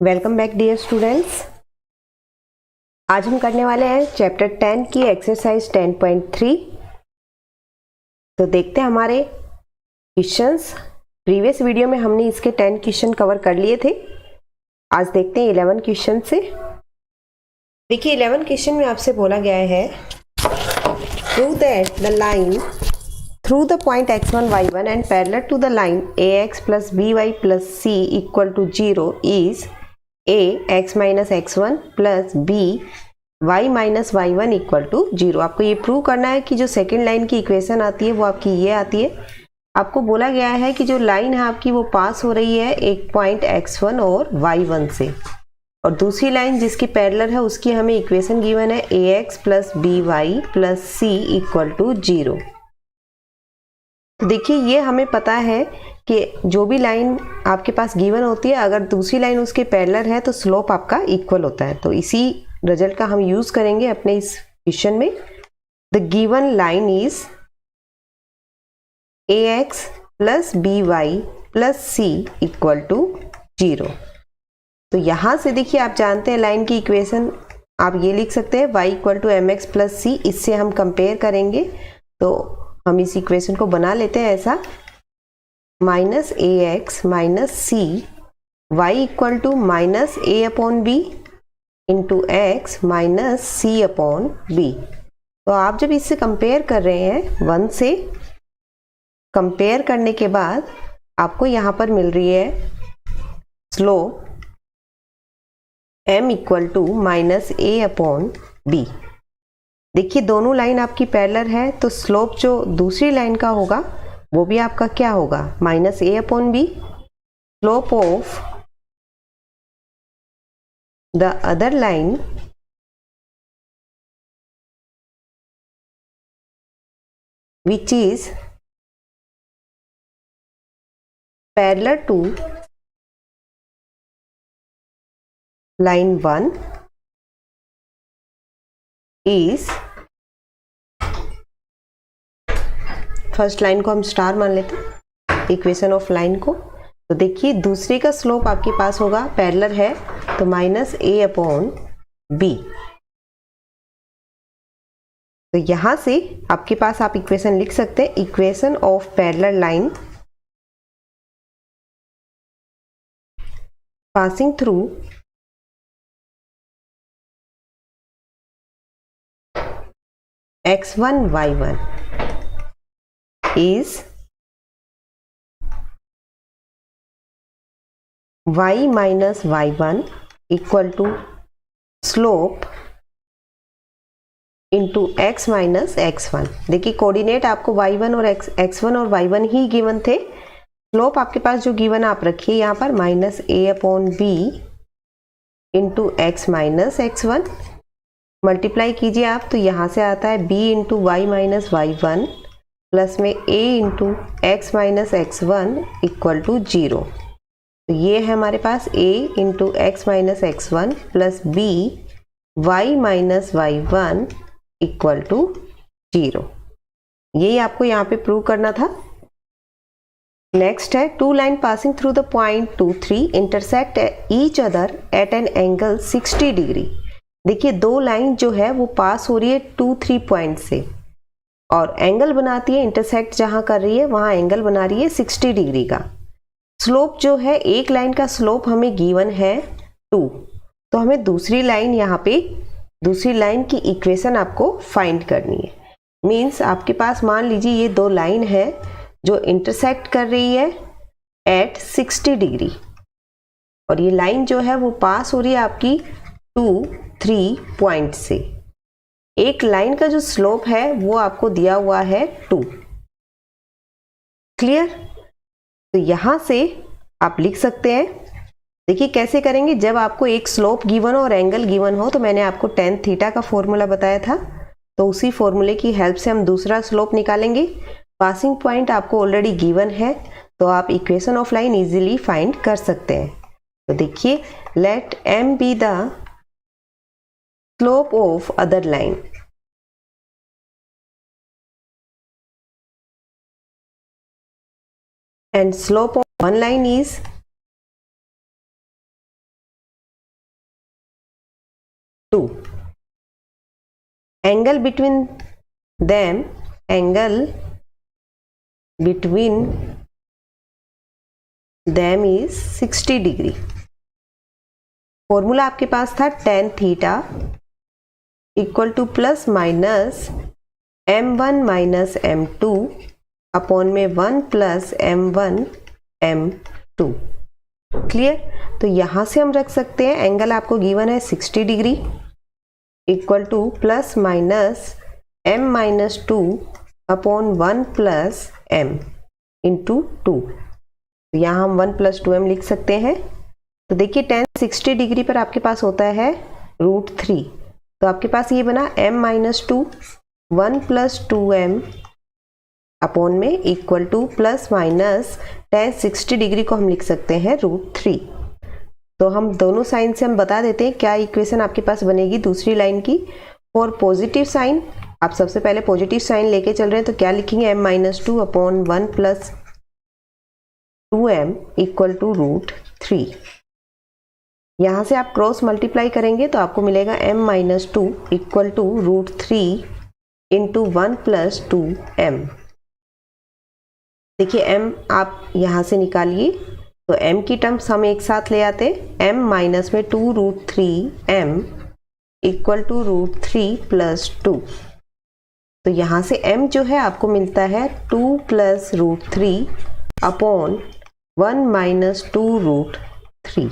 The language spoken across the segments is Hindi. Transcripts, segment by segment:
Welcome back dear students. आज हम करने वाले हैं चैप्टर 10 की एक्सरसाइज 10.3। तो देखते हैं हमारे क्वेश्चंस। प्रीवियस वीडियो में हमने इसके 10 क्वेश्चन कवर कर लिए थे। आज देखते हैं 11 क्वेश्चन से। देखिए 11 क्वेश्चन में आपसे बोला गया है prove that the line through the point x1 y1 and parallel to the line ax plus by plus c equal to 0 is a x minus x1 plus b y minus y1 equal to 0। आपको ये प्रूव करना है कि जो सेकेंड लाइन की इक्वेशन आती है वो आपकी ये आती है। आपको बोला गया है कि जो लाइन है आपकी वो पास हो रही है एक पॉइंट x1 और y1 से, और दूसरी लाइन जिसकी पैरेलल है उसकी हमें इक्वेशन गिवन है ax plus by plus c equal to 0। तो देखिए ये हमें पता है कि जो भी लाइन आपके पास गिवन होती है अगर दूसरी लाइन उसके पैरेलल है तो स्लोप आपका इक्वल होता है। तो इसी रिजल्ट का हम यूज करेंगे अपने इस क्वेश्चन में। The given line is ax plus by plus c equal to 0। तो यहां से देखिए आप जानते हैं लाइन की इक्वेशन आप ये लिख सकते हैं y equal to mx plus c। इससे हम कंपेयर करेंगे तो हम इस इक्वेशन को बना लेते हैं ऐसा, minus A X minus C Y equal to minus A upon B into X minus C upon B. तो आप जब इससे कंपेयर कर रहे हैं 1 से कंपेयर करने के बाद आपको यहाँ पर मिल रही है slope m equal to minus A upon B. देखिए दोनों लाइन आपकी पैरेलल है तो स्लोप जो दूसरी लाइन का होगा वो भी आपका क्या होगा, minus A upon B. Slope of the other line which is parallel to line 1 is, first line को हम स्टार मान लेते हैं इक्वेशन ऑफ लाइन को। तो देखिए दूसरे का स्लोप आपके पास होगा पैरेलल है तो माइनस ए अपॉन बी। तो यहां से आपके पास आप इक्वेशन लिख सकते हैं, equation of parallel line passing through x1 y1 is y minus y1 equal to slope into x minus x1। देखिए कोऑर्डिनेट आपको y1 और x1 और y1 ही गिवन थे। स्लोप आपके पास जो गिवन आप रखिए यहाँ पर minus A upon B into X minus x1। Multiply कीजिए आप तो यहाँ से आता है b into Y minus y1 plus में a into X minus x1 equal to 0। तो ये है हमारे पास a into X minus x1 plus b Y minus y1 equal to 0। यही आपको यहाँ पे प्रूव करना था। नेक्स्ट है two line passing through the point 2 3 intersect each other at an angle 60 degree. देखिए दो लाइन जो है वो पास हो रही है 2 3 पॉइंट से और एंगल बनाती है, इंटरसेक्ट जहां कर रही है वहां एंगल बना रही है 60 डिग्री का। स्लोप जो है एक लाइन का स्लोप हमें गिवन है 2, तो हमें दूसरी लाइन यहाँ पे दूसरी लाइन की इक्वेशन आपको फाइंड करनी है। मीन्स आपके पास मान लीजिए ये दो लाइन है जो इंटरसेक्ट कर रही है एट 60 डिग्री और ये लाइन जो है वो पास हो रही है आपकी 2 3 पॉइंट से। एक लाइन का जो स्लोप है वो आपको दिया हुआ है 2। क्लियर? तो यहां से आप लिख सकते हैं, देखिए कैसे करेंगे। जब आपको एक स्लोप गिवन हो और एंगल गिवन हो तो मैंने आपको tan थीटा का फॉर्मूला बताया था, तो उसी फॉर्मूले की हेल्प से हम दूसरा स्लोप निकालेंगे। पासिंग पॉइंट आपको ऑलरेडी गिवन है तो आप equation of line easily find कर सकते हैं। तो देखिए let m be the slope of other line and slope of one line is 2. Angle between them is 60 degree. Formula आपके पास था tan theta equal to plus minus m1 minus m2 upon में 1 प्लस m1 m2. क्लियर. तो यहाँ से हम रख सकते हैं एंगल आपको गिवन है 60 degree equal to plus minus m minus 2 upon 1 plus m into 2. तो यहाँ हम 1 प्लस 2m लिख सकते हैं. तो देखिए tan 60 डिग्री पर आपके पास होता है √3. तो आपके पास ये बना m minus 2 1 plus 2m upon में equal to plus minus tan 60 degree को हम लिख सकते हैं √3. तो हम दोनों साइन से हम बता देते हैं क्या इक्वेशन आपके पास बनेगी दूसरी लाइन की. फॉर पॉजिटिव साइन आप सबसे पहले पॉजिटिव साइन लेके चल रहे हैं, तो क्या लिखेंगे m minus 2 upon 1 plus 2m equal to √3. यहाँ से आप क्रॉस मल्टीप्लाई करेंगे तो आपको मिलेगा m minus 2 equal to √3 into 1 plus 2m. देखिए m आप यहाँ से निकालिए तो m की टर्म्स हम एक साथ ले आते. m माइनस में 2√3m इक्वल टू √3 प्लस 2. तो यहाँ से m जो है आपको मिलता है 2 प्लस √3 अपॉन 1 माइनस 2√3.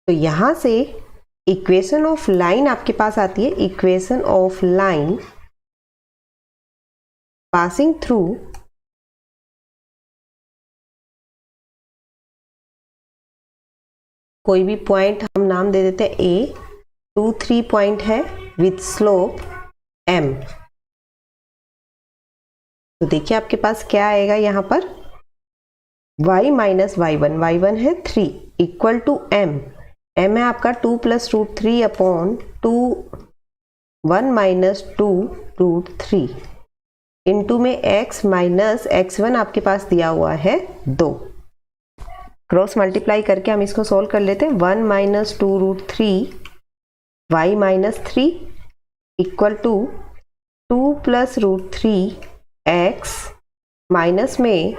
तो यहाँ से इक्वेशन ऑफ लाइन आपके पास आती है. Equation of line passing through कोई भी पॉइंट हम नाम दे देते हैं A. 2 3 पॉइंट है विथ स्लोप m. तो देखिए आपके पास क्या आएगा यहाँ पर y माइनस y1 है 3 इक्वल टू m. m है आपका 2 प्लस √3 अपॉन 2 1 माइनस 2√3 इंटू में x माइनस x1 आपके पास दिया हुआ है 2. क्रॉस मल्टीप्लाई करके हम इसको सोल्व कर लेते हैं. 1 minus 2√3 y minus 3 equal to 2 plus √3 x minus में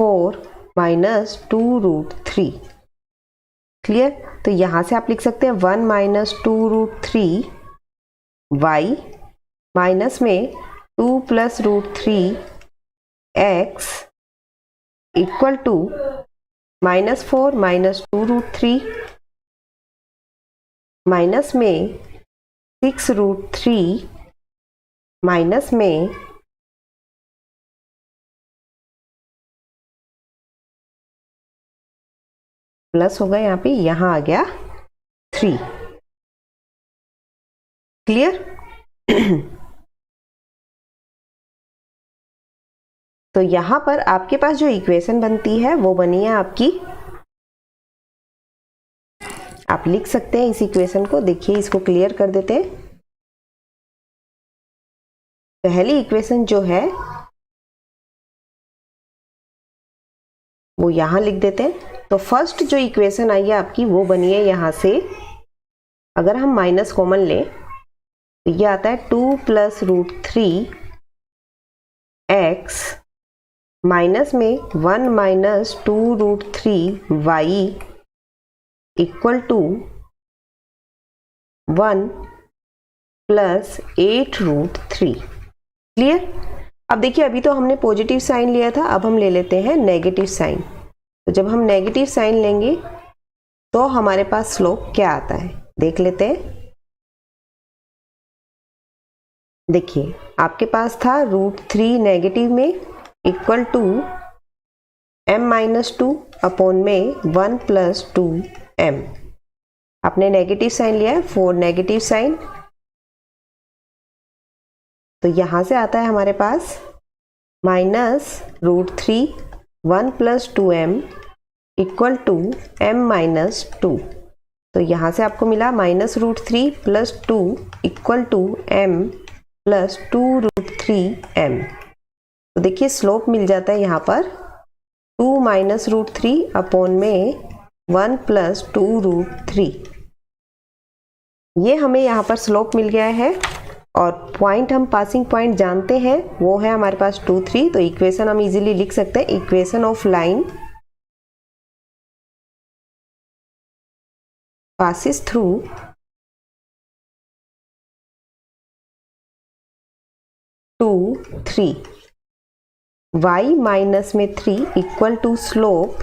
4 माइनस 2√3. क्लियर. तो यहाँ से आप लिख सकते हैं 1 माइनस 2√3 y माइनस में 2 plus √3 x equal to minus 4 minus 2√3 minus में 6√3 माइनस में प्लस होगा यहाँ आ गया 3. क्लियर. तो यहां पर आपके पास जो इक्वेशन बनती है वो बनी है आपकी. आप लिख सकते हैं इस इक्वेशन को. देखिए इसको क्लियर कर देते हैं. पहली इक्वेशन जो है वो यहां लिख देते हैं. तो फर्स्ट जो इक्वेशन आई है आपकी वो बनी है यहां से. अगर हम माइनस कॉमन लें तो ये आता है 2 प्लस √3 x माइनस में 1 minus 2√3 y equal to 1 plus 8√3. Clear. अब देखिए अभी तो हमने पॉजिटिव साइन लिया था, अब हम ले लेते हैं नेगेटिव साइन. तो जब हम नेगेटिव साइन लेंगे तो हमारे पास स्लोप क्या आता है देख लेते हैं. देखिए आपके पास था √3 नेगेटिव में equal to m minus 2 upon में 1 प्लस 2m. आपने नेगेटिव साइन लिया है 4 नेगेटिव साइन. तो यहां से आता है हमारे पास minus √3 1 plus 2m equal to m minus 2. तो यहाँ से आपको मिला minus √3 plus 2 equal to m plus 2√3m. तो देखिए स्लोप मिल जाता है यहाँ पर 2 माइनस √3 अपॉन में 1 प्लस 2√3. ये हमें यहाँ पर स्लोप मिल गया है और पॉइंट हम पासिंग पॉइंट जानते हैं, वो है हमारे पास 2, 3। तो इक्वेशन हम इजीली लिख सकते हैं, equation of line passes through two 3, y minus में 3 इक्वल टू स्लोप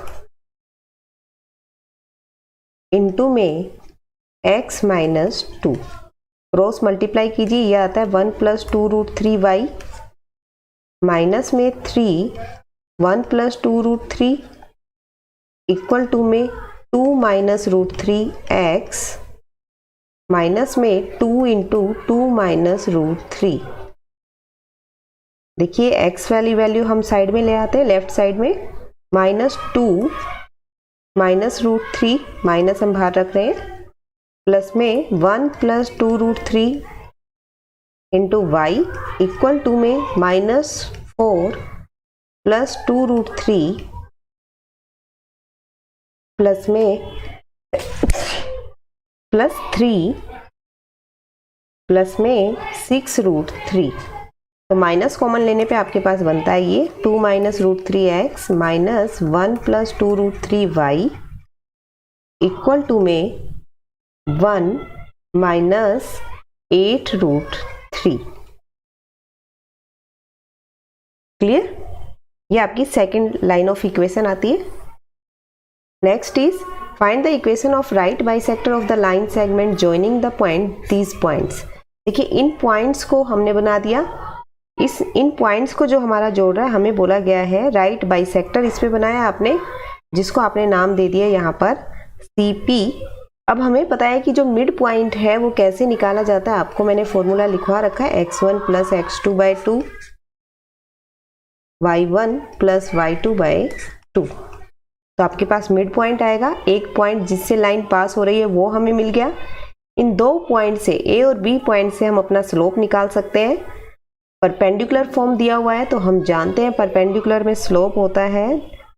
इनटू में x माइनस 2। क्रॉस मल्टीप्लाई कीजिए, यह आता है 1 + 2√3y माइनस में 3 1 + 2√3 इक्वल टू में 2 - √3x माइनस में 2 × 2 - √3। देखिए x वाली वैल्यू हम साइड में ले आते हैं, लेफ्ट साइड में -2 - √3 माइनस हम बाहर रख रहे हैं, प्लस में 1 + 2√3 × y इक्वल टू में -4 + 2√3 प्लस में +3 प्लस में 6√3। तो माइनस कॉमन लेने पे आपके पास बनता है ये 2 - √3x minus 1 + 2√3y equal to में 1 - 8√3। क्लियर? ये आपकी सेकेंड लाइन ऑफ इक्वेशन आती है। Next is find the equation of right bisector of the line segment joining the point these points. देखिए इन पॉइंट्स को हमने बना दिया, इन पॉइंट्स को जो हमारा जोड़ रहा है हमें बोला गया है राइट बाइसेक्टर, इस पे बनाया आपने, जिसको आपने नाम दे दिया यहाँ पर CP। अब हमें पता है कि जो मिड पॉइंट है वो कैसे निकाला जाता है, आपको मैंने फॉर्मूला लिखवा रखा है x1 + x2/2 y1 + y2/2। तो आपके पास मिड पॉइंट आएगा, एक पॉइंट जिससे लाइन पास हो रही है वो हमें मिल गया। इन दो पॉइंट से A और B पॉइंट से हम अपना स्लोप निकाल सकते हैं। परपेंडिकुलर फॉर्म दिया हुआ है तो हम जानते हैं परपेंडिकुलर में स्लोप होता है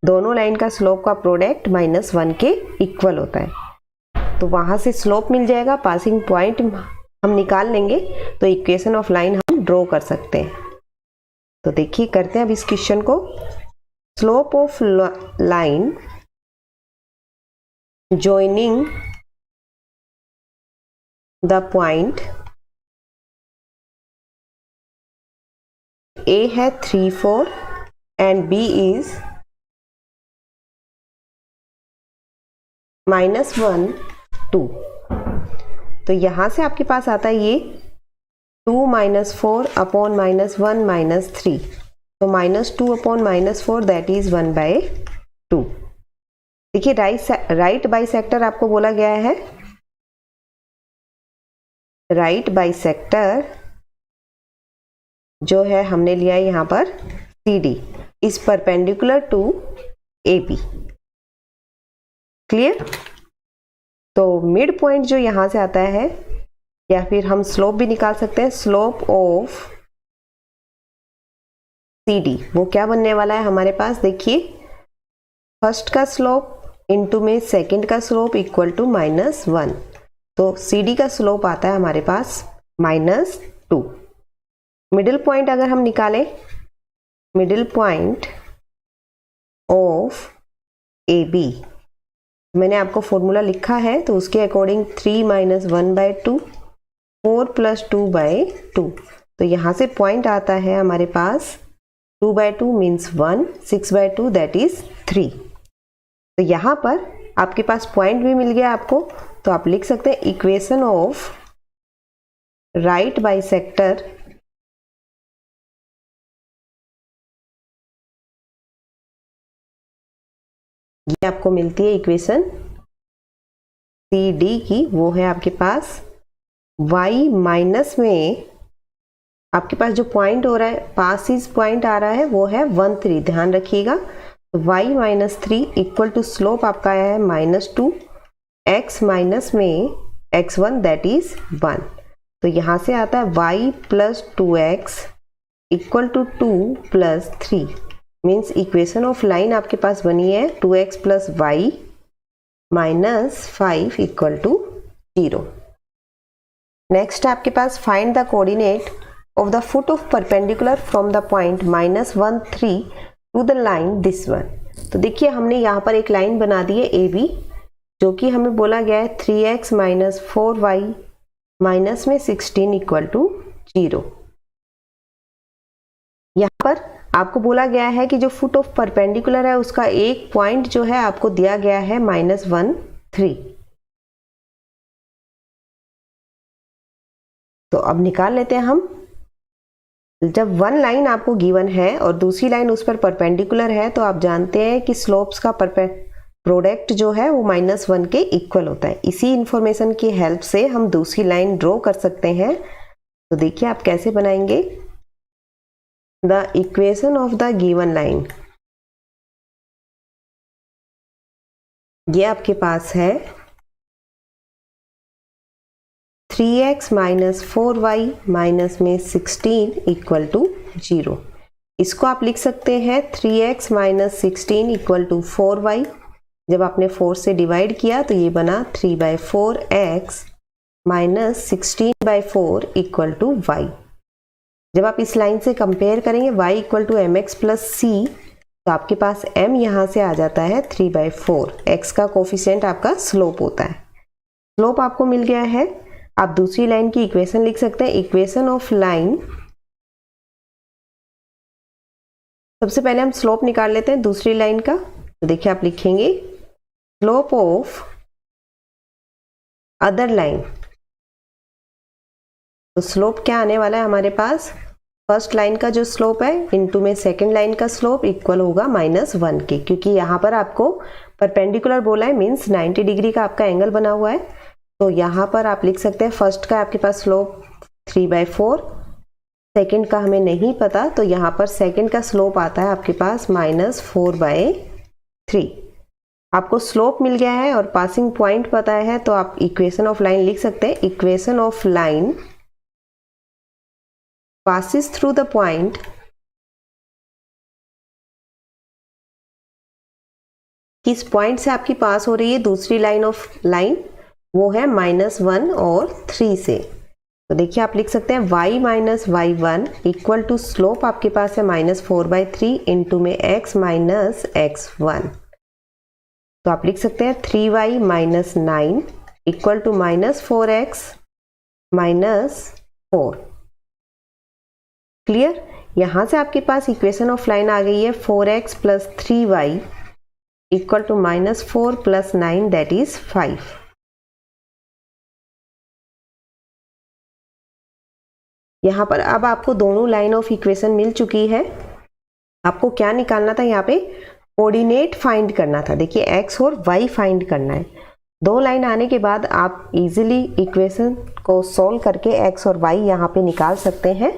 दोनों लाइन का स्लोप का प्रोडक्ट -1 के इक्वल होता है। तो वहां से स्लोप मिल जाएगा, पासिंग पॉइंट हम निकाल लेंगे, तो इक्वेशन ऑफ लाइन हम ड्रॉ कर सकते हैं। तो देखिए करते हैं अब इस क्वेश्चन को। Slope of line joining the point A है 3, 4 and B is -1, 2। तो यहां से आपके पास आता है ये 2 - 4 अपॉन -1 - 3, तो -2 अपॉन -4 दैट इज 1/2। देखिए राइट बाइसेक्टर आपको बोला गया है, राइट बाइसेक्टर जो है हमने लिया है यहाँ पर CD is perpendicular to AB। Clear? तो मिड पॉइंट जो यहां से आता है, या फिर हम स्लोप भी निकाल सकते हैं, स्लोप ऑफ CD वो क्या बनने वाला है हमारे पास, देखिए फर्स्ट का स्लोप इनटू में सेकंड का स्लोप इक्वल टू -1। तो CD का स्लोप आता है हमारे पास -2। मिडिल पॉइंट अगर हम निकालें, मिडिल पॉइंट ऑफ AB, मैंने आपको फॉर्मूला लिखा है तो उसके अकॉर्डिंग 3 - 1/2 4 + 2/2। तो यहाँ से पॉइंट आता है हमारे पास 2/2 मीन्स 1, 6/2 दैट इज 3। तो यहाँ पर आपके पास पॉइंट भी मिल गया आपको, तो आप लिख सकते हैं इक्वेशन ऑफ राइट बाइसेक्टर ये आपको मिलती है इक्वेशन CD की, वो है आपके पास y माइनस में आपके पास जो पॉइंट हो रहा है, पासिस पॉइंट आ रहा है वो है 1, 3, ध्यान रखिएगा। y - 3 इक्वल टू स्लोप आपका आया है -2, x माइनस में x1 दैट इज 1। तो यहाँ से आता है y + 2x equal to 2 + 3 means equation of line आपके पास बनी है 2x + y - 5 = 0। नेक्स्ट है आपके पास find the coordinate of the foot of perpendicular from the point -1 3 to the line this one. तो देखिए हमने यहाँ पर एक लाइन बना दी है ए बी, जो कि हमें बोला गया है 3x - 4y माइनस में 16 इक्वल टू 0। यहाँ पर आपको बोला गया है कि जो फुट ऑफ परपेंडिकुलर है उसका एक पॉइंट जो है आपको दिया गया है -1 3। तो अब निकाल लेते हैं हम। जब वन लाइन आपको गिवन है और दूसरी लाइन उस पर परपेंडिकुलर है तो आप जानते हैं कि स्लोप्स का प्रोडक्ट जो है वो -1 के इक्वल होता है। इसी इंफॉर्मेशन की हेल्प से हम दूसरी लाइन ड्रॉ कर सकते हैं। तो देखिए आप कैसे बनाएंगे। The equation of the given line, ये आपके पास है 3x - 4y माइनस में 16 इक्वल टू 0। इसको आप लिख सकते हैं 3x - 16 इक्वल टू 4y। जब आपने 4 से डिवाइड किया तो ये बना 3/4x minus 16/4 equal to y। जब आप इस लाइन से कंपेयर करेंगे y equal to mx plus c, तो आपके पास m यहाँ से आ जाता है 3/4। x का कोफिशिएंट आपका स्लोप होता है। स्लोप आपको मिल गया है। आप दूसरी लाइन की इक्वेशन लिख सकते हैं। इक्वेशन ऑफ लाइन, सबसे पहले हम स्लोप निकाल लेते हैं दूसरी लाइन का। तो देखिए आप लिखेंगे स्लोप ऑफ अदर लाइन। तो स्लोप क्या आने वाला है हमारे पास, फर्स्ट लाइन का जो स्लोप है इनटू में सेकंड लाइन का स्लोप इक्वल होगा -1 के, क्योंकि यहाँ पर आपको परपेंडिकुलर बोला है, मीन्स 90 डिग्री का आपका एंगल बना हुआ है। तो यहाँ पर आप लिख सकते हैं फर्स्ट का आपके पास स्लोप 3/4, सेकंड का हमें नहीं पता, तो यहाँ पर सेकंड का स्लोप आता है आपके पास -4/3। आपको स्लोप मिल गया है और पासिंग पॉइंट पता है, तो आप इक्वेशन ऑफ लाइन लिख सकते हैं। Equation of line passes through the point किस पॉइंट से आपकी पास हो रही है दूसरी लाइन ऑफ लाइन, वो है -1 और 3 से। तो देखिए आप लिख सकते हैं y - y1 equal to slope आपके पास है -4/3 इंटू में x माइनस x1। तो आप लिख सकते हैं 3y - 9 equal to -4x minus 4। Clear. यहां से आपके पास इक्वेशन ऑफ लाइन आ गई है 4x plus 3y equal to -4 plus 9 that is 5। यहां पर अब आपको दोनों लाइन ऑफ इक्वेशन मिल चुकी है। आपको क्या निकालना था, यहाँ पे कोऑर्डिनेट फाइंड करना था। देखिए x और y फाइंड करना है। दो लाइन आने के बाद आप इजीली इक्वेशन को सॉल्व करके x और y यहाँ पे निकाल सकते हैं।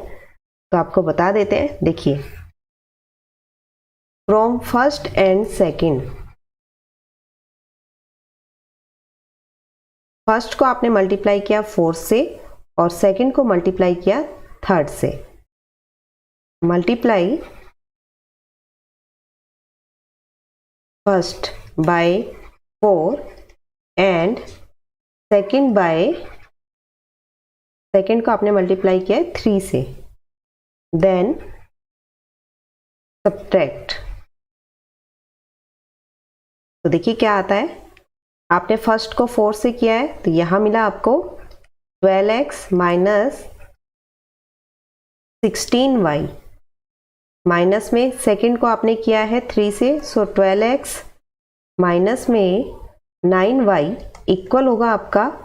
तो आपको बता देते हैं, देखिए from first and second, first को आपने मल्टीप्लाई किया 4 से और सेकंड को मल्टीप्लाई किया 3rd से। Multiply first by 4 and second को आपने मल्टीप्लाई किया 3 से। Then subtract. तो देखिए क्या आता है, आपने फर्स्ट को 4 से किया है तो यहां मिला आपको 12x माइनस 16y, माइनस में सेकंड को आपने किया है 3 से, सो 12x माइनस में 9y इक्वल होगा आपका,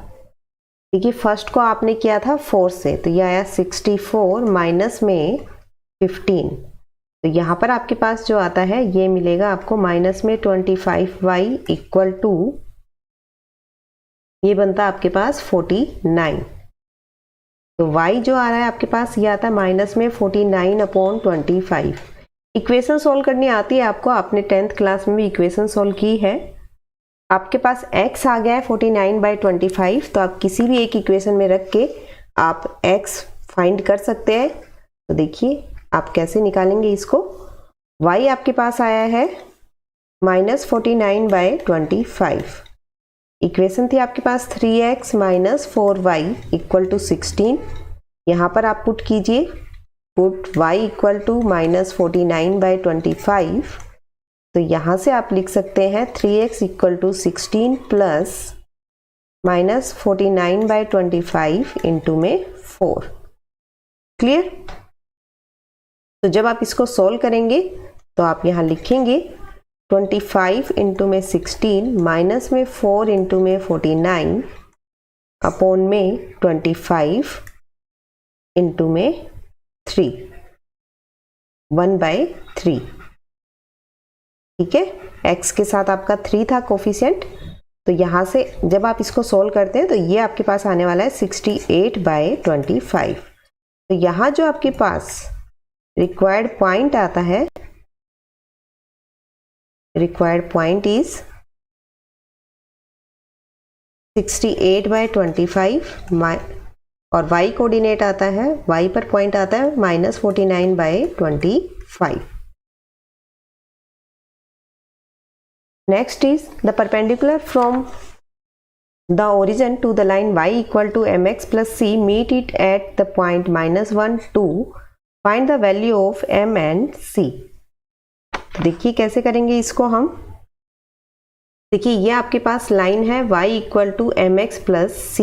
देखिए फर्स्ट को आपने किया था 4 से तो यह आया 64 माइनस में 15। तो यहाँ पर आपके पास जो आता है ये मिलेगा आपको माइनस में 25y इक्वल टू, ये बनता है आपके पास 49। तो y जो आ रहा है आपके पास ये आता है माइनस में 49/25। इक्वेशन सॉल्व करनी आती है आपको, आपने 10th क्लास में भी इक्वेशन सॉल्व की है। आपके पास x आ गया है 49/25, तो आप किसी भी एक इक्वेशन में रख के आप x फाइंड कर सकते हैं। तो देखिए आप कैसे निकालेंगे इसको। y आपके पास आया है -49/25 इक्वेशन थी आपके पास 3x minus 4y equal to 16। यहाँ पर आप पुट कीजिए, put y equal to minus 49/25। तो यहाँ से आप लिख सकते हैं 3x equal to 16 plus minus 49/25 into में 4। क्लियर? तो जब आप इसको सॉल्व करेंगे तो आप यहाँ लिखेंगे 25 इंटू में 16 माइनस में 4 इंटू में 49 अपॉन में 25 इंटू में 3, 1/3। ठीक है, x के साथ आपका 3 था कोफिशिएंट। तो यहाँ से जब आप इसको सॉल्व करते हैं तो ये आपके पास आने वाला है 68/25। तो यहाँ जो आपके पास रिक्वायर्ड पॉइंट आता है, रिक्वायर्ड पॉइंट इज 68/25 और y कोऑर्डिनेट आता है, y पर पॉइंट आता है minus 49/25। Next is the perpendicular from the origin to the line y equal to mx plus c meet it at the point -1, 2। Find the value of m and c। देखिए कैसे करेंगे इसको हम। देखिए ये आपके पास लाइन है y equal to mx plus c।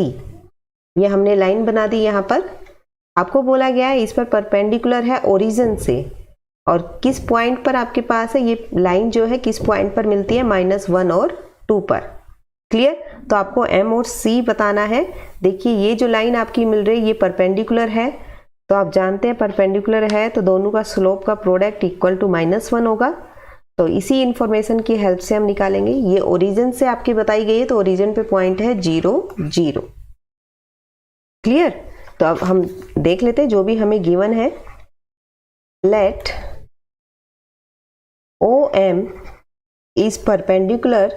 ये हमने लाइन बना दी। यहाँ पर आपको बोला गया है इस पर परपेंडिकुलर है ओरिजिन से, और किस पॉइंट पर आपके पास है ये लाइन जो है, किस पॉइंट पर मिलती है, -1 और 2 पर। क्लियर? तो आपको m और c बताना है। देखिए ये जो लाइन आपकी मिल रही है ये परपेंडिकुलर है, तो आप जानते हैं परपेंडिकुलर है तो दोनों का स्लोप का प्रोडक्ट इक्वल टू -1 होगा। तो इसी इंफॉर्मेशन की हेल्प से हम निकालेंगे। ये ओरिजिन से आपकी बताई गई है, तो ओरिजिन पे पॉइंट है 0, 0। क्लियर? तो अब हम देख लेते हैं जो भी हमें गिवन है। Let OM is perpendicular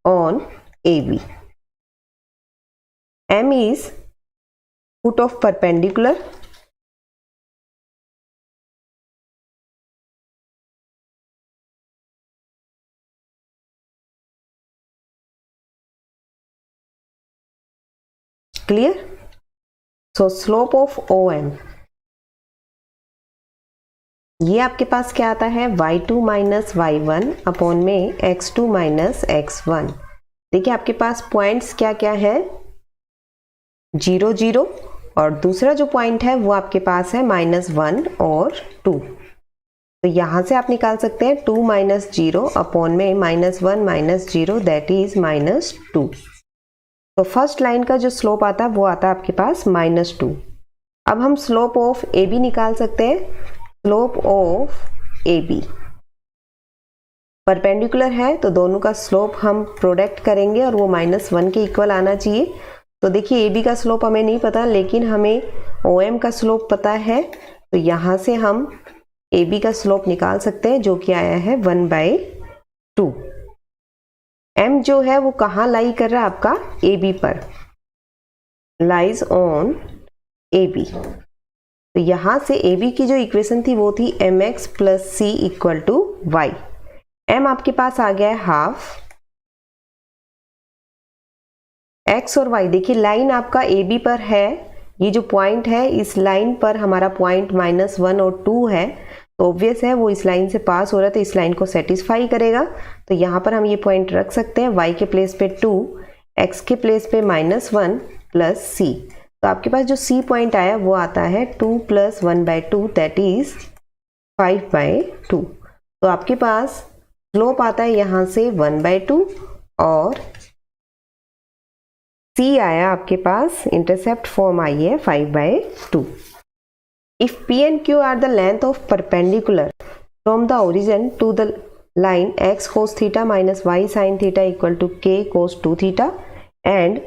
on AB. M is foot of perpendicular. Clear? So slope of OM, ये आपके पास क्या आता है, y2 माइनस y1 अपॉन में x2 माइनस x1। देखिए आपके पास पॉइंट्स क्या क्या है, 0, 0, और दूसरा जो पॉइंट है वो आपके पास है -1 और 2। तो यहाँ से आप निकाल सकते हैं 2 माइनस 0 अपॉन में -1 माइनस 0 दैट इज -2। तो फर्स्ट लाइन का जो स्लोप आता है वो आता है आपके पास -2। अब हम स्लोप ऑफ AB निकाल सकते हैं। स्लोप ऑफ AB परपेंडिकुलर है तो दोनों का स्लोप हम प्रोडक्ट करेंगे और वो -1 के इक्वल आना चाहिए। तो देखिए AB का स्लोप हमें नहीं पता, लेकिन हमें OM का स्लोप पता है। तो यहाँ से हम AB का स्लोप निकाल सकते हैं जो कि आया है 1/2। M जो है वो कहाँ लाई कर रहा है, आपका AB पर, लाइज ऑन AB। तो यहाँ से AB की जो इक्वेशन थी वो थी mx plus c equal to y। m आपके पास आ गया है हाफ, x और y। देखिए लाइन आपका AB पर है, ये जो पॉइंट है इस लाइन पर हमारा पॉइंट -1 और 2 है, तो ऑब्वियस है वो इस लाइन से पास हो रहा है तो इस लाइन को सेटिस्फाई करेगा। तो यहाँ पर हम ये पॉइंट रख सकते हैं, y के प्लेस पे 2, x के प्लेस पे -1 प्लस c। तो आपके पास जो c पॉइंट आया वो आता है 2 प्लस 1/2 दैट इज 5/2। तो आपके पास स्लोप आता है यहाँ से 1/2 और c आया आपके पास, इंटरसेप्ट फॉर्म आई है 5/2। If P and Q are the length of perpendicular from the origin to the line x cos theta minus y sin theta equal to k cos 2 theta and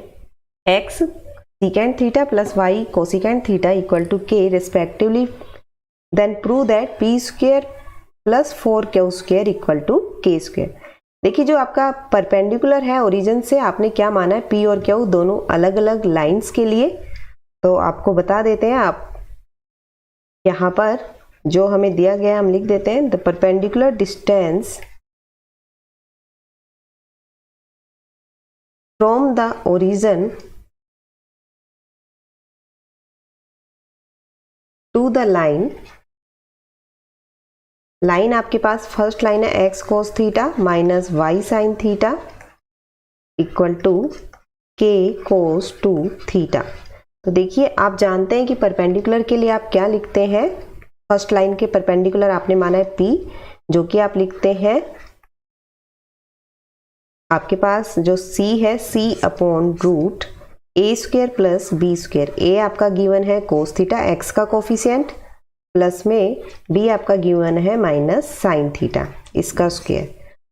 x secant theta plus y cosecant theta equal to k respectively, then prove that p square plus 4q square equal to k square। देखिए जो आपका परपेंडिकुलर है ओरिजिन से, आपने क्या माना है, p और q दोनों अलग अलग लाइंस के लिए। तो आपको बता देते हैं, आप यहाँ पर जो हमें दिया गया हम लिख देते हैं, the perpendicular distance from the origin to the line, line आपके पास फर्स्ट लाइन है X cos theta minus Y sine theta equal to K cos two theta. तो देखिए आप जानते हैं कि परपेंडिकुलर के लिए आप क्या लिखते हैं, फर्स्ट लाइन के परपेंडिकुलर आपने माना है पी, जो कि आप लिखते हैं आपके पास जो सी है C upon root A square plus B square. A आपका गिवन है कोस थीटा एक्स का कोफिशिएंट, प्लस में बी आपका गिवन है माइनस साइन थीटा इसका स्क्वायर।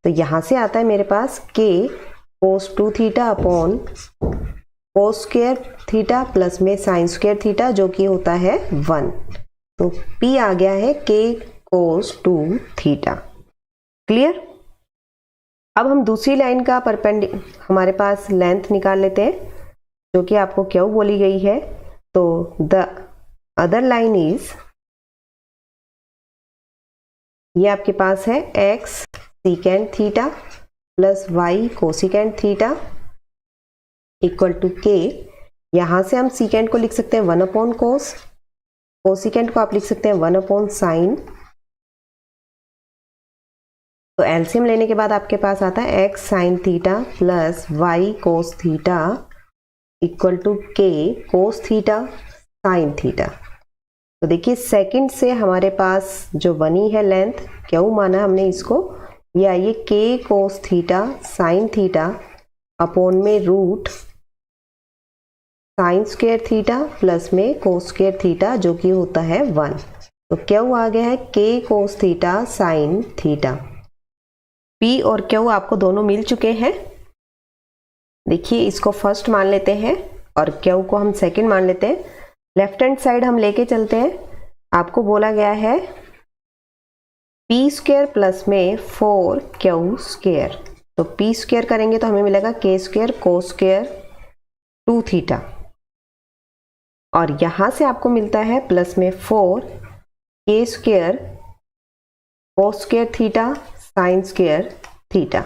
तो यहाँ से आता है मेरे पास के cos two theta upon cos square theta plus में साइन स्क्वायर थीटा, जो कि होता है 1। तो P आ गया है के कोस टू थीटा। क्लियर। अब हम दूसरी लाइन का हमारे पास लेंथ निकाल लेते हैं, जो कि आपको क्यों बोली गई है। तो द अदर लाइन इज, ये आपके पास है x secant theta plus y cosecant theta equal to K. यहां से हम सीकेंट को लिख सकते हैं 1 अपॉन कोस, कोसिकेंट को आप लिख सकते हैं 1 अपॉन साइन। तो एलसीएम लेने के बाद आपके पास आता है x sine theta plus y cos theta equal to K cos theta sine theta. तो देखिए सेकंड से हमारे पास जो बनी है लेंथ, क्यों माना हमने इसको, ये आइए के cos theta sine theta upon में root sine square theta plus में कोस स्क्वायर थीटा, जो कि होता है 1। तो क्यों आ गया है के cos theta sine theta. P और क्यू आपको दोनों मिल चुके हैं। देखिए इसको फर्स्ट मान लेते हैं और क्यू को हम सेकंड मान लेते हैं। लेफ्ट हैंड साइड हम लेके चलते हैं। आपको बोला गया है पी स्क्वायर प्लस में 4 क्यू स्क्वायर। तो पी स्क्वायर करेंगे तो हमें मिलेगा के स्क्वायर कोस स्क्वायर 2 थीटा, और यहां से आपको मिलता है प्लस में 4 के स्क्वायर कोस square theta sine square theta.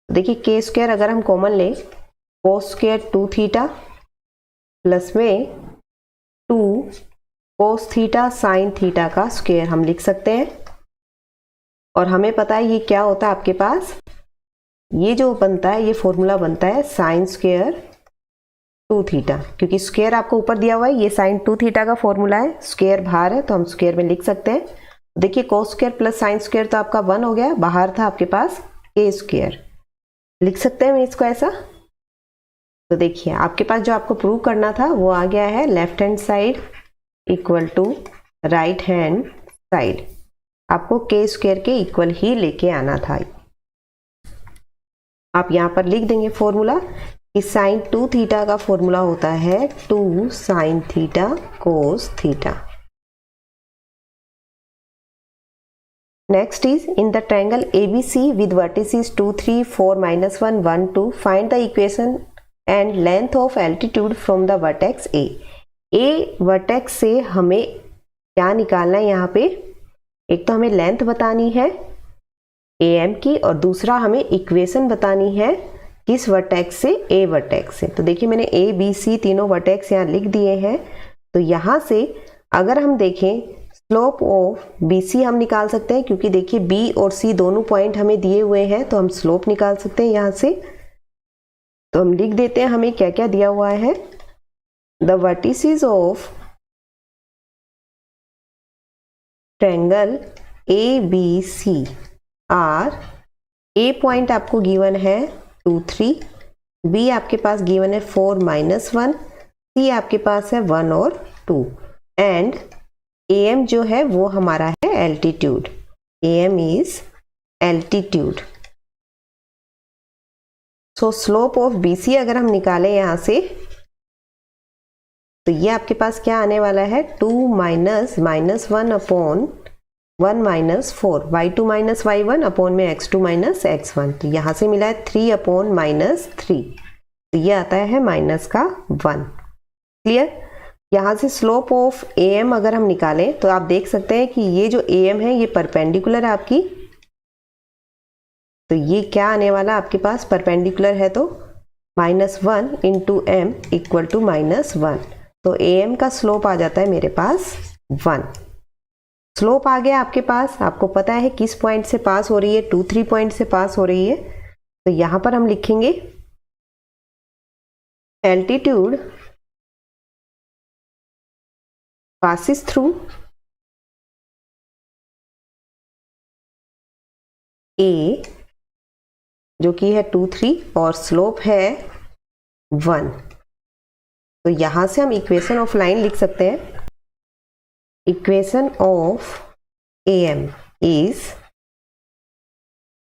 देखिए के स्क्वायर अगर हम कॉमन लें, कोस स्क्वायर 2 थीटा प्लस में 2 कोस थीटा साइन थीटा का स्क्वायर हम लिख सकते हैं। और हमें पता है ये क्या होता है आपके पास, ये जो बनता है ये फॉर्मूला बनता है साइन स्क्वायर 2 थीटा, क्योंकि स्क्वायर आपको ऊपर दिया हुआ है, ये साइन 2 थीटा का फॉर्मूला है, स्क्वायर बाहर है तो हम स्क्वायर में लिख सकते हैं। देखिए cos square plus sine square तो आपका 1 हो गया, बाहर था आपके पास के स्क्वायर, लिख सकते हैं इसको ऐसा। तो देखिए आपके पास जो आपको प्रूव करना था वो आ गया है, left hand side equal to right hand side, आपको के स्क्वायर के इक्वल ही लेके आना था। आप यहां पर लिख देंगे फॉर्मूला कि साइन 2 थीटा का फॉर्मूला होता है 2 sine theta cos theta. Next is in the triangle ABC with vertices 2, 3, 4, -1, 1, 2. Find the equation and length of altitude from the vertex A. A vertex से हमें क्या निकालना है यहाँ पे, एक तो हमें लेंथ बतानी है AM की, और दूसरा हमें इक्वेशन बतानी है किस वर्टेक्स से, A वर्टेक्स से। तो देखिए मैंने A, B, C तीनों वर्टेक्स यहाँ लिख दिए हैं। तो यहाँ से अगर हम देखें स्लोप ऑफ BC हम निकाल सकते हैं, क्योंकि देखिए B और C दोनों पॉइंट हमें दिए हुए हैं, तो हम स्लोप निकाल सकते हैं यहाँ से। तो हम लिख देते हैं हमें क्या क्या दिया हुआ है। The vertices of triangle ABC are, A point आपको गिवन है 2, 3, B आपके पास गिवन है 4, -1, C आपके पास है 1 और 2, एंड AM जो है वो हमारा है altitude. AM is altitude. So slope of BC अगर हम निकालें यहां से, तो ये आपके पास क्या आने वाला है 2 -1 अपॉन 1 -4, y2 - y1 अपॉन में x2 - x1। तो यहां से मिला है 3 अपॉन -3, तो ये आता है माइनस का 1। क्लियर। यहाँ से स्लोप ऑफ AM अगर हम निकालें तो आप देख सकते हैं कि ये जो AM है ये परपेंडिकुलर है आपकी, तो ये क्या आने वाला आपके पास परपेंडिकुलर है तो -1 इंटू m इक्वल टू -1। तो am का स्लोप आ जाता है मेरे पास 1। स्लोप आ गया आपके पास, आपको पता है किस पॉइंट से पास हो रही है, 2, 3 पॉइंट से पास हो रही है। तो यहां पर हम लिखेंगे एल्टीट्यूड passes through A जो कि है 2, 3 और स्लोप है 1। तो यहां से हम इक्वेशन ऑफ लाइन लिख सकते हैं। Equation of AM is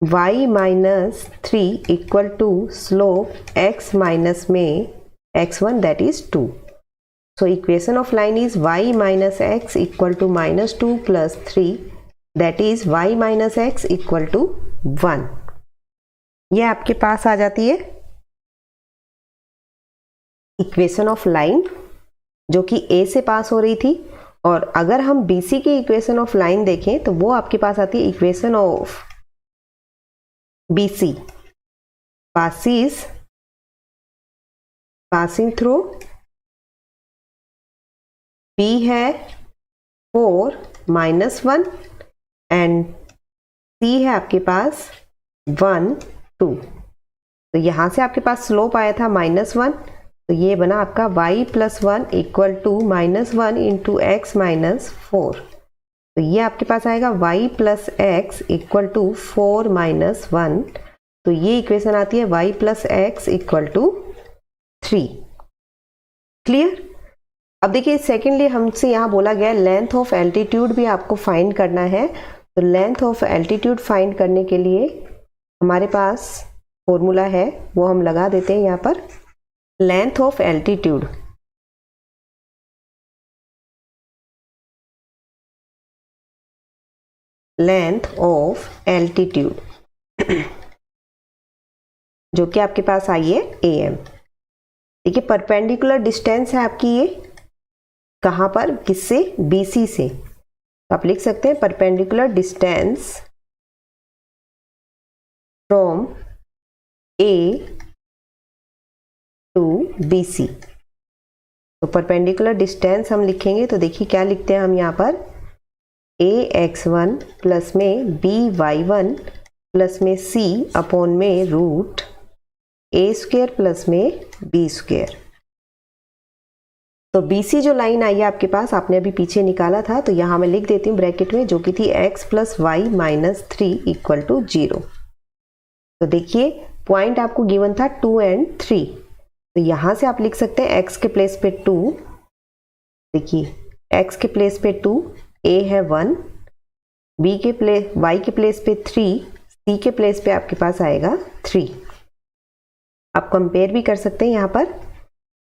y minus 3 equal to slope x minus में x1 that is 2। So equation of line is y minus x equal to -2 plus 3 that is y minus x equal to 1। ये आपके पास आ जाती है इक्वेशन ऑफ लाइन जो कि A से पास हो रही थी। और अगर हम BC की इक्वेशन ऑफ लाइन देखें तो वो आपके पास आती है equation of BC passing through P है 4 -1 एंड C है आपके पास 1, 2। तो यहाँ से आपके पास स्लोप आया था -1, तो ये बना आपका y plus 1 equal to -1 into x minus 4। तो ये आपके पास आएगा y plus x equal to 4 minus 1। तो ये इक्वेशन आती है y plus x equal to 3। Clear. अब देखिए सेकेंडली हमसे यहाँ बोला गया लेंथ ऑफ एल्टीट्यूड भी आपको फाइंड करना है। तो लेंथ ऑफ एल्टीट्यूड फाइंड करने के लिए हमारे पास फॉर्मूला है, वो हम लगा देते हैं यहाँ पर। लेंथ ऑफ एल्टीट्यूड जो कि आपके पास आई है AM। देखिए परपेंडिकुलर डिस्टेंस है आपकी ये कहाँ पर, किससे, BC से। तो आप लिख सकते हैं perpendicular distance from A to BC। तो परपेंडिकुलर डिस्टेंस हम लिखेंगे तो देखिए क्या लिखते हैं हम यहाँ पर, AX1 प्लस में BY1 प्लस में C अपॉन में रूट A² प्लस में B²। तो BC जो लाइन आई है आपके पास, आपने अभी पीछे निकाला था, तो यहाँ मैं लिख देती हूँ ब्रैकेट में, जो कि थी x plus y minus 3 equal to 0। तो देखिए पॉइंट आपको गिवन था 2 और 3। तो यहाँ से आप लिख सकते हैं x के प्लेस पे 2, देखिए x के प्लेस पे 2, a है 1, y के प्लेस पे 3, c के प्लेस पे आपके पास आएगा 3। आप कंपेयर भी कर सकते हैं यहाँ पर,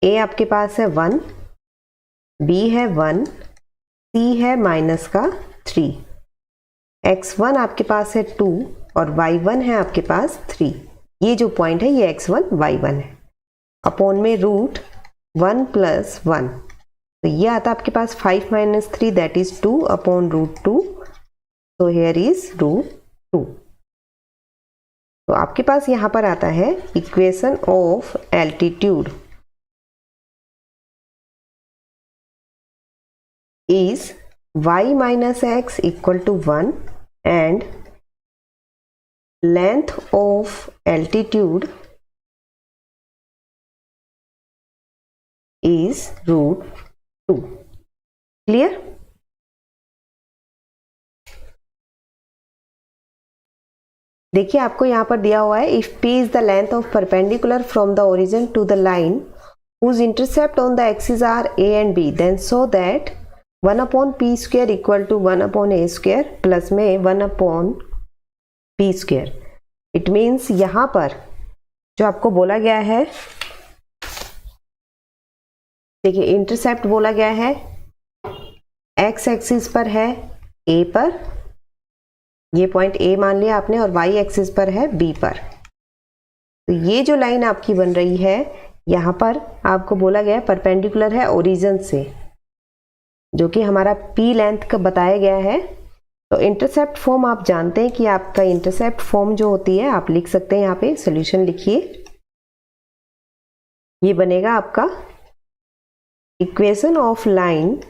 a आपके पास है 1, b है 1, c है माइनस का 3, x1 आपके पास है 2 और y1 है आपके पास 3। ये जो पॉइंट है ये x1 y1 है, अपॉन में रूट 1 प्लस 1। तो ये आता आपके पास 5 minus 3 that is 2 upon root 2। तो हेयर इज रूट 2। तो आपके पास यहाँ पर आता है equation of altitude is y minus x equal to 1 and length of altitude is root 2। Clear? देखिए आपको यहाँ पर दिया हुआ है if p is the length of perpendicular from the origin to the line whose intercept on the axis are a and b, then so that 1 upon p square equal to 1 upon a square plus में 1 upon p square. It means यहाँ पर जो आपको बोला गया है, देखिए इंटरसेप्ट बोला गया है एक्स एक्सिस पर है ए पर, ये पॉइंट ए मान लिया आपने, और वाई एक्सिस पर है बी पर। तो ये जो लाइन आपकी बन रही है यहाँ पर आपको बोला गया है परपेंडिकुलर है ओरिजिन से, जो कि हमारा p लेंथ का बताया गया है। तो इंटरसेप्ट फॉर्म आप जानते हैं कि आपका इंटरसेप्ट फॉर्म जो होती है आप लिख सकते हैं, यहाँ पे सॉल्यूशन लिखिए। ये बनेगा आपका equation of line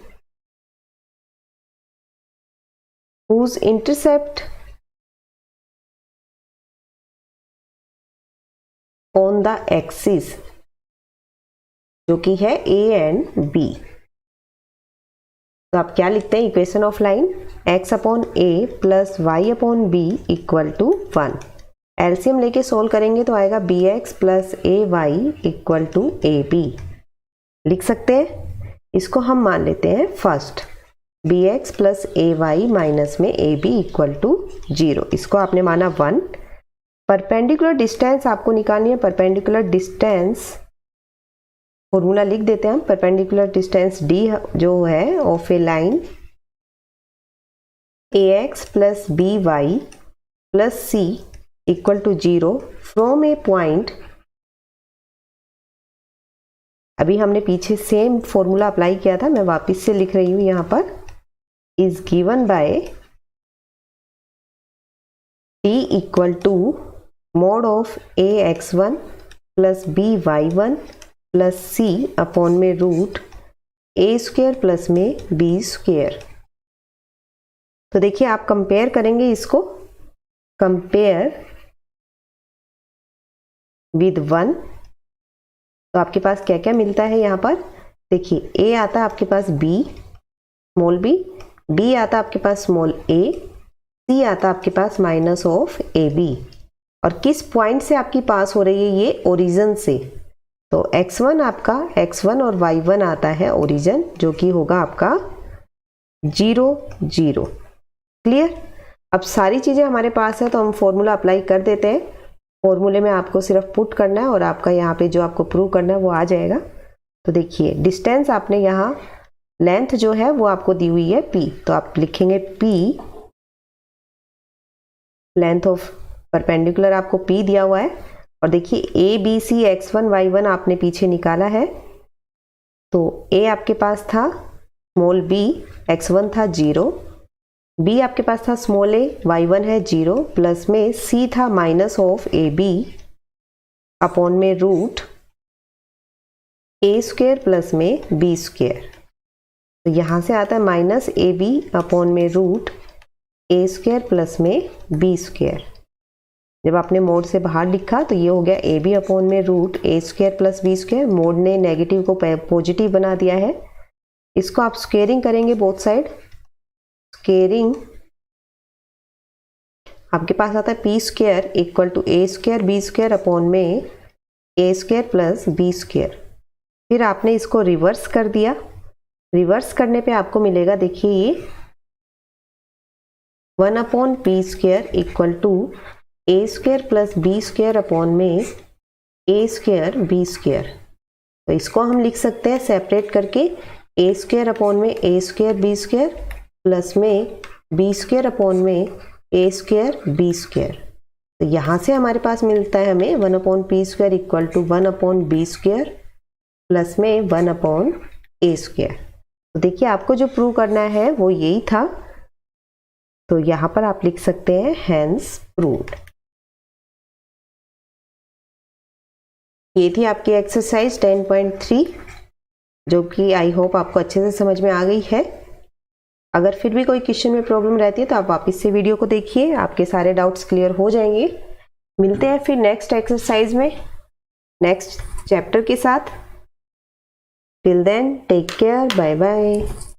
whose intercept on the axis जो कि है A and B। तो आप क्या लिखते हैं equation of line x upon a plus y upon b equal to 1। LCM लेके सोल्व करेंगे तो आएगा bx plus a y equal to a b. लिख सकते हैं, इसको हम मान लेते हैं first bx plus a y minus में ए बी इक्वल टू 0। इसको आपने माना 1। परपेंडिकुलर डिस्टेंस आपको निकालनी है। परपेंडिकुलर डिस्टेंस फॉर्मूला लिख देते हैं हम। परपेंडिकुलर डिस्टेंस d जो है of a line ax plus b y plus c equal to 0 from a point. अभी हमने पीछे सेम फॉर्मूला अप्लाई किया था, मैं वापस से लिख रही हूं यहां पर। is given by t equal to mod of ax1 plus by1 plus c upon में रूट a स्क्वायर प्लस में b स्क्वायर। तो देखिए आप कंपेयर करेंगे इसको, कंपेयर विद 1, तो आपके पास क्या क्या मिलता है यहाँ पर। देखिए a आता है आपके पास b स्मॉल b आता आपके पास स्मॉल a, c आता आपके पास माइनस ऑफ ए बी। और किस पॉइंट से आपकी पास हो रही है ये, ओरिजिन से। तो x1 आपका x1 और y1 आता है ओरिजिन, जो कि होगा आपका 0 0। क्लियर। अब सारी चीज़ें हमारे पास है तो हम फॉर्मूला अप्लाई कर देते हैं। फॉर्मूले में आपको सिर्फ पुट करना है और आपका यहाँ पे जो आपको प्रूव करना है वो आ जाएगा। तो देखिए डिस्टेंस आपने यहाँ, लेंथ जो है वो आपको दी हुई है p, तो आप लिखेंगे p, लेंथ ऑफ परपेंडिकुलर आपको p दिया हुआ है। और देखिए a b c x1 y1 आपने पीछे निकाला है। तो a आपके पास था स्मॉल b, x1 था 0, b आपके पास था स्मॉल a, y1 है 0, प्लस में c था minus of a B upon में रूट a स्क्वायर प्लस में b स्क्वायर। तो यहाँ से आता है माइनस ए बी अपॉन में रूट ए स्क्वायर प्लस में बी स्क्वायर। जब आपने मोड से बाहर लिखा तो ये हो गया ए बी अपॉन में रूट ए square plus B square. Mod ने नेगेटिव को पॉजिटिव बना दिया है। इसको आप स्क्वेयरिंग करेंगे बोथ साइड। स्क्वेयरिंग आपके पास आता है p square equal to a square b square upon में a square plus B square. फिर आपने इसको रिवर्स कर दिया। रिवर्स करने पे आपको मिलेगा, देखिए ये 1 upon p square equal to a square plus B square upon में ए स्क्वायर बी स्क्वायर। तो इसको हम लिख सकते हैं सेपरेट करके, ए स्क्वायर अपॉन में a square b square plus में बी स्क्वायर अपॉन में ए स्क्वायर बी स्क्वायर। तो यहाँ से हमारे पास मिलता है हमें 1 upon p square equal to 1 upon b square plus में 1 अपॉन ए स्क्वायर। तो देखिए आपको जो प्रूव करना है वो यही था। तो यहाँ पर आप लिख सकते हैं हेंस प्रूव्ड। ये थी आपकी एक्सरसाइज 10.3, जो कि आई होप आपको अच्छे से समझ में आ गई है। अगर फिर भी कोई क्वेश्चन में प्रॉब्लम रहती है तो आप वापस से वीडियो को देखिए, आपके सारे डाउट्स क्लियर हो जाएंगे। मिलते हैं फिर नेक्स्ट एक्सरसाइज में, नेक्स्ट चैप्टर के साथ। Till then take care, bye bye.